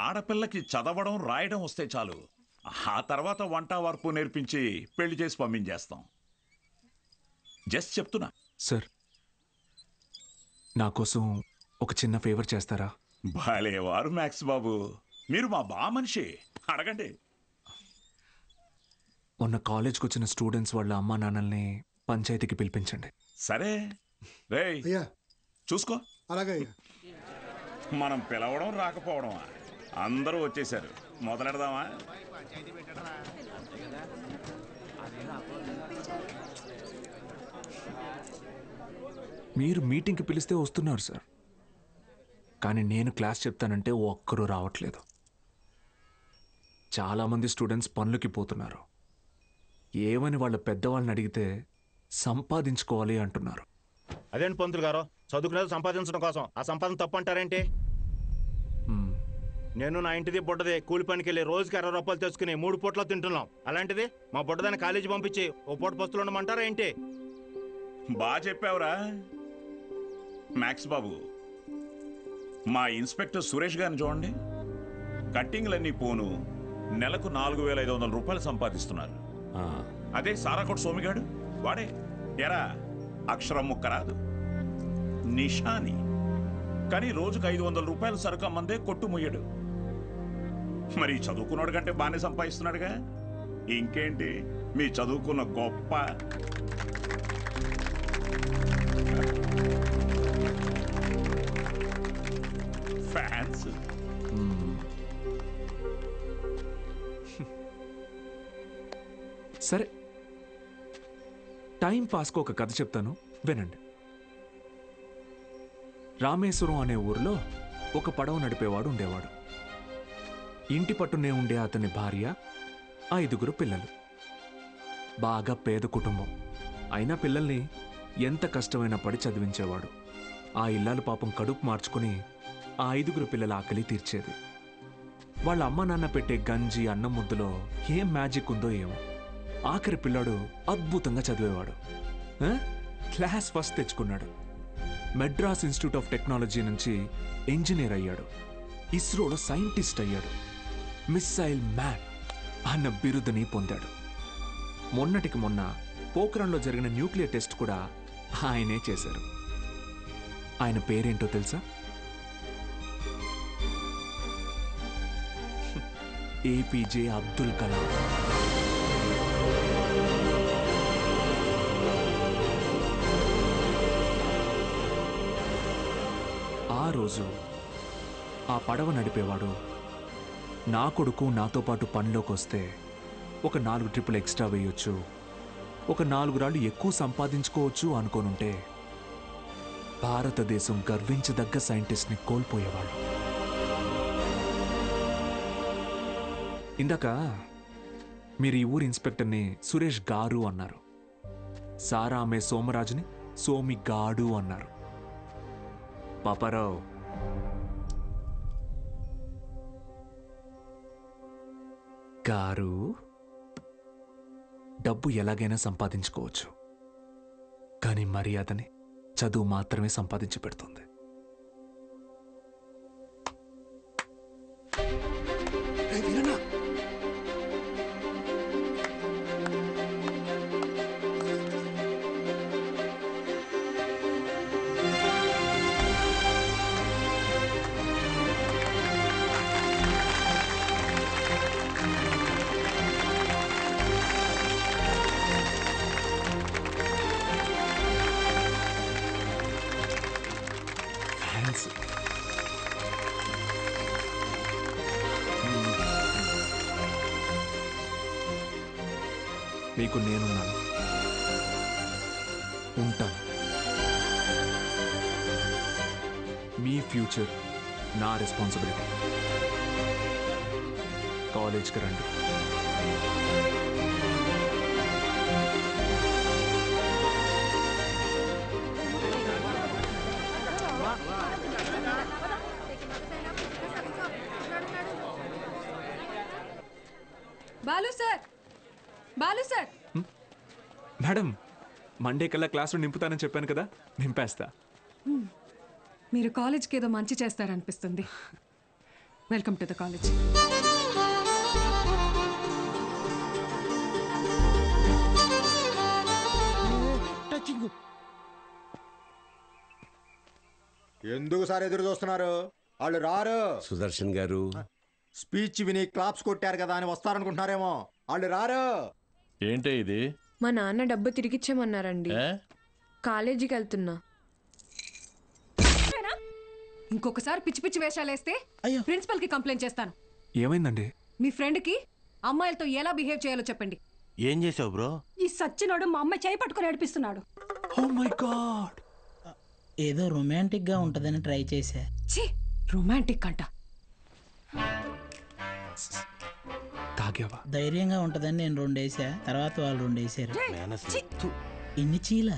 ఆడపిల్లకి చదవడం రాయడం వస్తే చాలు. ఆ తర్వాత వంట వార్పు నేర్పించి పెళ్లి చేసి పంపించేస్తాం. జస్ట్ చెప్తున్నా. సార్, నా కోసం ఒక చిన్న ఫేవర్ చేస్తారా? భలేవారు మ్యాక్స్ బాబు, మీరు మా బా మనిషి, అడగండి. మొన్న కాలేజ్కి వచ్చిన స్టూడెంట్స్ వాళ్ళ అమ్మా నాన్నల్ని పంచాయతీకి పిలిపించండి. సరే రేయ్, అయ్యా చూసుకో. అలాగే అయ్యా. మనం పిలవడం రాకపోవడమా? అందరూ వచ్చేసారు, మొదలెడదామా? మీరు మీటింగ్కి పిలిస్తే వస్తున్నారు సార్, కానీ నేను క్లాస్ చెప్తానంటే ఒక్కరూ రావట్లేదు. చాలామంది స్టూడెంట్స్ పనులకి పోతున్నారు. ఏమని వాళ్ళ పెద్దవాళ్ళని అడిగితే సంపాదించుకోవాలి అంటున్నారు. అదేంటి పంతులు గారు, చదువుకునేది సంపాదించడం కోసం, ఆ సంపాదన తప్పు అంటారేంటి? నేను నా ఇంటిది బుడ్డది కూలి పనికి వెళ్ళి రోజుకి 60 రూపాయలు తెచ్చుకుని 3 పూట్ల తింటున్నాం. అలాంటిది మా బుడ్డదాన్ని కాలేజీ పంపించి ఓ పూట పస్తులు ఉండమంటారా ఏంటి? బాగా చెప్పావురా మ్యాక్స్ బాబు. మా ఇన్స్పెక్టర్ సురేష్ గారిని చూడండి, కట్టింగ్లన్నీ పోను నెలకు 4,500 రూపాయలు సంపాదిస్తున్నారు. అదే సారాకోట్ సోమిగాడు, వాడే ఎరా అక్షరం ముక్క రాదు, నిషాని, కానీ రోజుకు 500 రూపాయలు సరుకు అమ్మందే కొట్టు ముయ్యడు. మరి చదువుకున్నాడు కంటే బాగానే సంపాదిస్తున్నాడుగా. ఇంకేంటి మీ చదువుకున్న గొప్ప. ఫ్యాన్స్. సరే, టైం పాస్కు ఒక కథ చెప్తాను, వినండి. రామేశ్వరం అనే ఊరిలో ఒక పడవ నడిపేవాడు ఉండేవాడు. ఇంటి పట్టునే ఉండే అతని భార్య, 5 పిల్లలు. బాగా పేద కుటుంబం అయినా పిల్లల్ని ఎంత కష్టమైనా పడి చదివించేవాడు. ఆ ఇల్లాలు పాపం కడుపు మార్చుకుని ఆ 5 పిల్లల ఆకలి తీర్చేది. వాళ్ళ అమ్మ నాన్న పెట్టే గంజి అన్నం ముద్దలో ఏం మ్యాజిక్ ఉందో ఏమో, ఆఖరి పిల్లాడు అద్భుతంగా చదివేవాడు. క్లాస్ ఫస్ట్ తెచ్చుకున్నాడు. మెడ్రాస్ ఇన్స్టిట్యూట్ ఆఫ్ టెక్నాలజీ నుంచి ఇంజనీర్ అయ్యాడు. ఇస్రోలో సైంటిస్ట్ అయ్యాడు. మిస్సైల్ మ్యాన్ అన్న బిరుదుని పొందాడు. మొన్నటికి మొన్న పోఖ్రాన్లో జరిగిన న్యూక్లియర్ టెస్ట్ కూడా ఆయనే చేశారు. ఆయన పేరేంటో తెలుసా? ఏపీజే అబ్దుల్ కలాం. ఆ రోజు ఆ పడవ నడిపేవాడు, నా కొడుకు నాతో పాటు పనిలోకి వస్తే ఒక 4 ట్రిప్పులు ఎక్స్ట్రా వేయొచ్చు, ఒక 4 రాళ్ళు ఎక్కువ సంపాదించుకోవచ్చు అనుకోనుంటే భారతదేశం గర్వించదగ్గ సైంటిస్ట్ని కోల్పోయేవాళ్ళు. ఇందాక మీరు ఈ ఊరి ఇన్స్పెక్టర్ని సురేష్ గారు అన్నారు. సారా అమ్మే సోమరాజుని సోమి గాడు అన్నారు. పాపారావు, గారు, డబ్బు ఎలాగైనా సంపాదించుకోవచ్చు, కానీ మర్యాదని చదువు మాత్రమే సంపాదించి పెడుతుంది. మీకు నేనున్నాను, ఉంటాను. మీ ఫ్యూచర్ నా రెస్పాన్సిబిలిటీ. కాలేజ్కి రండి. Balu sir, Balu sir. Madam, Monday కల్లా క్లాసులో నింపుతానని చెప్పాను కదా, నింపేస్తా. మీరు కాలేజ్కి ఏదో మంచి చేస్తారనిపిస్తుంది. Welcome to the college. ఎందుకు సార్ ఎదురు చూస్తున్నారు? వాళ్ళు రారు. సుదర్శన్ గారు, స్పీచ్ విని క్లాప్స్ కొట్టారు కదా అని వస్తారనుకుంటున్నారేమో. వాళ్ళు రారు. ఏంటే ఇది? మా నాన్న డబ్బు తిరిగిచ్చామన్నారండి. ఏ? కాలేజీకి వెళ్తున్నా. ఇంకొకసారి పిచ్చి పిచ్చి వేషాలు వేస్తే ప్రిన్సిపల్ కి కంప్లైంట్ చేస్తాను. ఏమైందండి? మీ ఫ్రెండ్ కి అమ్మాయిలతో ఎలా బిహేవ్ చేయాలో చెప్పండి. ఏం చేసావు బ్రో? ఈ సచ్చినోడు మా అమ్మాయి చేయి పట్టుకుని నడిపిస్తున్నాడు. Oh my god. ఏదో రొమాంటిక్ గా ఉంటదని ట్రై చేశా. ఛీ, రొమాంటిక్ అంట. తాగావా? ధైర్యంగా ఉంటదని నేను 2 వేసా, తర్వాత వాళ్ళు 2 వేసారు. ఇన్ని చీల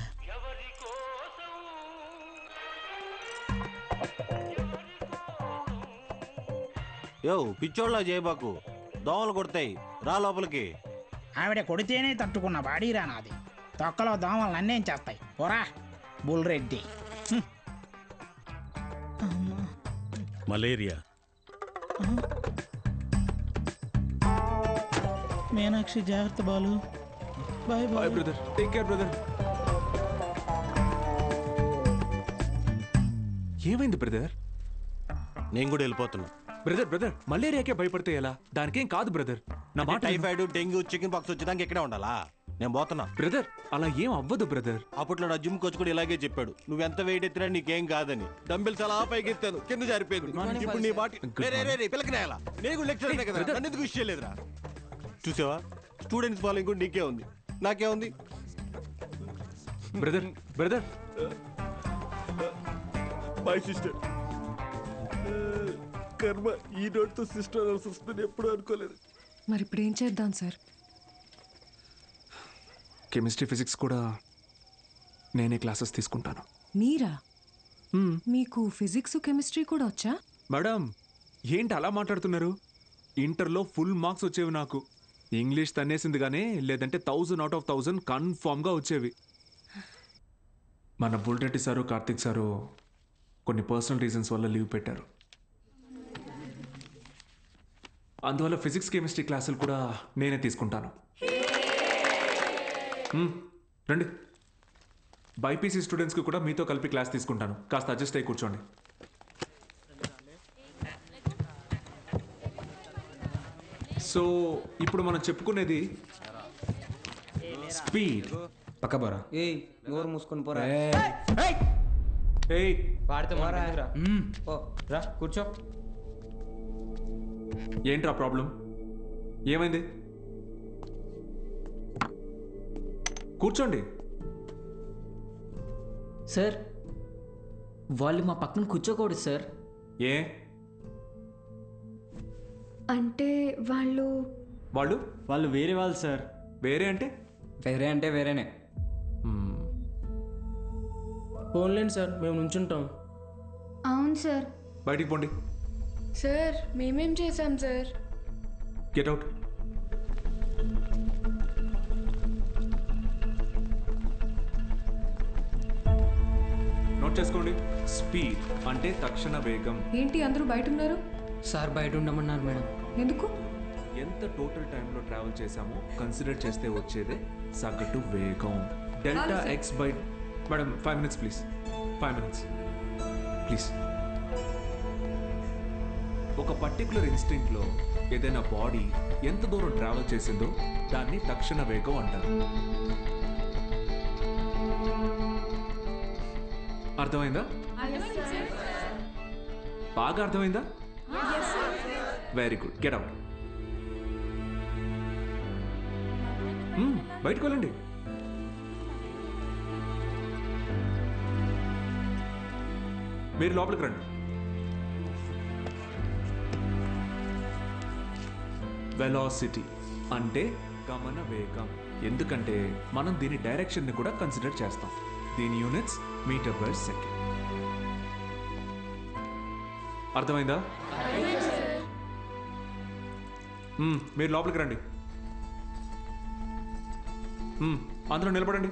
యో పిచ్చోళ్ళ చేయబాకు, దోమలు కొడతాయి, రా లోపలికి. ఆవిడ కొడితేనే తట్టుకున్న బాడీరా నాది. తొక్కలో దోమలు నన్నేం చేస్తాయి? పోరా బుల్ రెడ్డి. మలేరియా. మీనాక్షి జాగ్రత్త Balu. Bye bye bye. Brother, take care brother. ఏమైంది బ్రదర్? నేను కూడా వెళ్ళిపోతున్నా. బ్రదర్ బ్రదర్, మలేరియాకే భయపడితే ఎలా? దానికేం కాదు బ్రదర్. నా మాట విను. టైఫాయిడ్, డెంగ్యూ, చికెన్ పాక్స్ వచ్చేదానికి ఇక్కడే ఉండాలా? నేను పోతున్నా. బ్రదర్, అలా ఏం అవ్వదు బ్రదర్. అప్పట్లో నా జిమ్ కోచ్ కూడా ఇలాగే చెప్పాడు, నువ్వెంత వెయిట్ ఎత్తినా నీకేం కాదని. డంబిల్స్ అలా పైకి ఎత్తాను, కింద జారిపోయింది. ఇప్పుడు నీ బాటి పిల్లకి నేలా? నేను లెక్చర్ కదా, నన్ను ఎందుకు విషయం లేదురా? చూసావా, స్టూడెంట్స్ ఫాలోయింగ్ కూడా నీకే ఉంది, నాకే ఉంది. Brother brother, my sister. కర్మ, ఈ నోట్తో సిస్టర్ అనాల్సి వస్తుంది ఎప్పుడు అనుకోలేదు. మరి ఇప్పుడు ఏం చేద్దాం సార్? కెమిస్ట్రీ ఫిజిక్స్ కూడా నేనే క్లాసెస్ తీసుకుంటాను. మీరా? మీకు ఫిజిక్స్ కెమిస్ట్రీ కూడా వచ్చా? మేడం, ఏంటి అలా మాట్లాడుతున్నారు? ఇంటర్లో ఫుల్ మార్క్స్ వచ్చేవి నాకు. ఇంగ్లీష్ తన్నేసింది కానీ, లేదంటే 1000 out of 1000 కన్ఫామ్గా వచ్చేవి. మన బుల్రెడ్డి సారు, కార్తిక్ సారు కొన్ని పర్సనల్ రీజన్స్ వల్ల లీవ్ పెట్టారు. అందువల్ల ఫిజిక్స్ కెమిస్ట్రీ క్లాసులు కూడా నేనే తీసుకుంటాను. రండి, బైపీసీ స్టూడెంట్స్కి కూడా మీతో కలిపి క్లాస్ తీసుకుంటాను. కాస్త అడ్జస్ట్ అయ్యి కూర్చోండి. సో ఇప్పుడు మనం చెప్పుకునేది స్పీడ్. పక్కబోరా. ఏయ్, నోరు మూసుకొని పోరా. ఏయ్, పాడితే మారా. ఓ రా కూర్చో. ఏంట్రా ప్రాబ్లం? ఏమైంది? కూర్చోండి. సార్, వాళ్ళు మా పక్కన కూర్చోకూడదు సార్. ఏ? అంటే వాళ్ళు వాళ్ళు వాళ్ళు వేరే వాళ్ళు సార్. వేరే అంటే? వేరే అంటే వేరేనే. ఫోన్లేండి సార్, మేము నుంచుంటాం. అవును సార్. బయటికి పోండి. సార్, మేమేం చేశాం సార్? Get out. నోట్ చేసుకోండి. స్పీడ్ అంటే తక్షణ వేగం. ఏంటి అందరూ బయట ఉన్నారు? సార్ బయట ఉండమన్నారు మేడం. ఎందుకు? ఎంత టోటల్ టైంలో ట్రావెల్ చేశామో కన్సిడర్ చేస్తే వచ్చేదే సగటు వేగం. Delta X by. Madam 5 minutes please. 5 minutes please. ఒక పర్టికులర్ ఇన్స్టింక్ట్లో ఏదైనా బాడీ ఎంత దూరం ట్రావెల్ చేసిందో దాన్ని తక్షణ వేగం అంటారు. అర్థమైందా? బాగా అర్థమైందా? Very good. Get out. బయటకు వెళ్ళండి. మీరు లోపలికి రండి. వెలాసిటీ అంటే గమన వేగం. ఎందుకంటే మనం దీని డైరెక్షన్ని కూడా కన్సిడర్ చేస్తాం. దీని యూనిట్స్ మీటర్/సెకండ్. అర్థమైందా? మీరు లోపలికి రండి. అందరూ నిలబడండి.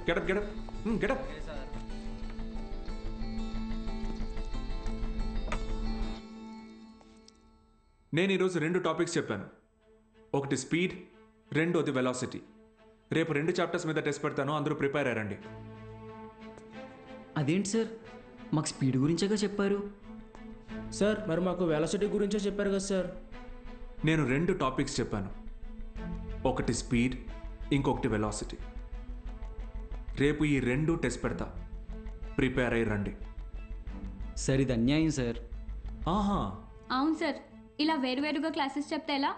Get up get up get up. నేను ఈరోజు 2 టాపిక్స్ చెప్పాను. ఒకటి స్పీడ్, రెండోది వెలాసిటీ. రేపు 2 చాప్టర్స్ మీద టెస్ట్ పెడతాను, అందరూ ప్రిపేర్ అయ్యారండి. అదేంటి సార్, మాకు స్పీడ్ గురించేగా చెప్పారు. సార్ మరి మాకు వెలాసిటీ గురించే చెప్పారు కదా సార్. నేను 2 టాపిక్స్ చెప్పాను. ఒకటి స్పీడ్, ఇంకొకటి వెలాసిటీ. రేపు ఈ 2 టెస్ట్ పెడతా, ప్రిపేర్ అయ్యి రండి. సార్ ఇది అన్యాయం సార్. ఆహా, అవును సార్, ఇలా వేరువేరుగా క్లాసెస్ చెప్తే ఎలా?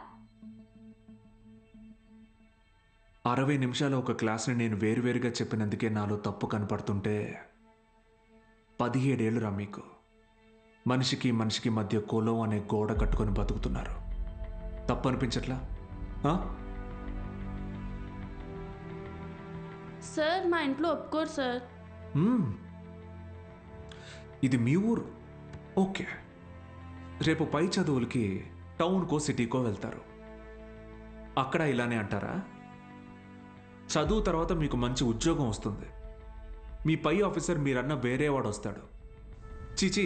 60 నిమిషాల ఒక క్లాస్ని నేను వేరువేరుగా చెప్పినందుకే నాలో తప్పు కనపడుతుంటే 17 ఏళ్ళురా మీకు. మనిషికి మనిషికి మధ్య కులం అనే గోడ కట్టుకొని బతుకుతున్నారు. తప్పు అనిపించట్లా? ఆ? సార్ మా ఇంట్లో ఒప్పుకోరు సార్. ఇది మీ ఊరు, ఓకే. రేపు పై చదువులకి టౌన్కో సిటీకో వెళ్తారు. అక్కడ ఇలానే అంటారా? చదువు తర్వాత మీకు మంచి ఉద్యోగం వస్తుంది, మీ పై ఆఫీసర్ మీరన్న వేరేవాడు వస్తాడు. చీచి,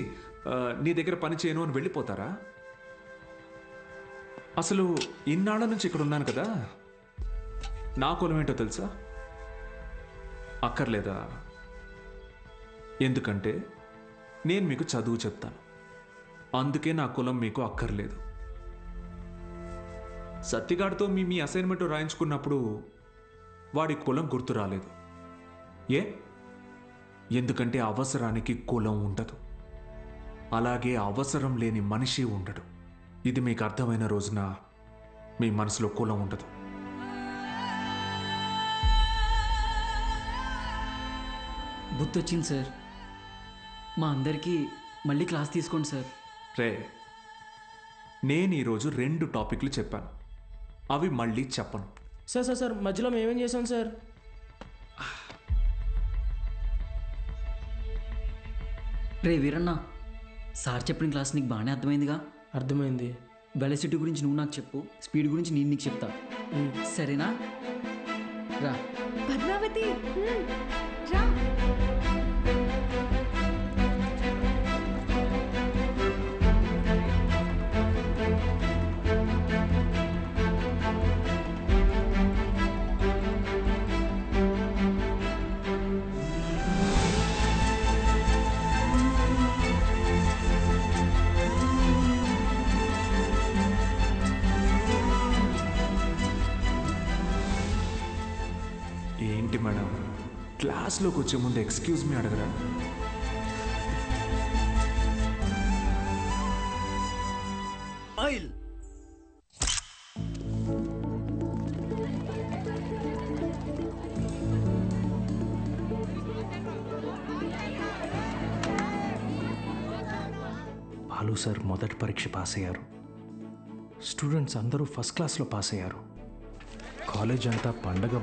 నీ దగ్గర పని చేయను అని వెళ్ళిపోతారా? అసలు ఇన్నాళ్ళ నుంచి ఇక్కడ ఉన్నాను కదా, నా కులం ఏంటో తెలుసా? అక్కర్లేదా? ఎందుకంటే నేను మీకు చదువు చెప్తాను, అందుకే నా కులం మీకు అక్కర్లేదు. సత్తిగాడితో మీ అసైన్మెంట్ రాయించుకున్నప్పుడు వాడి కులం గుర్తు రాలేదు. ఏ? ఎందుకంటే అవసరానికి కులం ఉండదు, అలాగే అవసరం లేని మనిషి ఉండడు. ఇది మీకు అర్థమైన రోజున మీ మనసులో కులం ఉండదు. బుద్ధి వచ్చింది సార్. మా అందరికీ మళ్ళీ క్లాస్ తీసుకోండి సార్. రే, నేను ఈరోజు 2 టాపిక్లు చెప్పాను, అవి మళ్ళీ చెప్పను. సార్ సార్ సార్ మధ్యలో మేమేం చేసాం సార్? రే వీరన్న, సార్ చెప్పిన క్లాస్ నీకు బాగానే అర్థమైందిగా? అర్థమైంది. వెలాసిటీ గురించి నువ్వు నాకు చెప్పు, స్పీడ్ గురించి నేను నీకు చెప్తా, సరేనా? రా. పద్మావతి, రా. ఏంటి మేడం, క్లాస్లోకి వచ్చే ముందు ఎక్స్క్యూజ్ మీ అడగరా? ఆయిల్ బాలు సార్ మొదటి పరీక్ష పాస్ అయ్యారు. స్టూడెంట్స్ అందరూ ఫస్ట్ క్లాస్లో పాస్ అయ్యారు. కాలేజ్ అంతా పండగ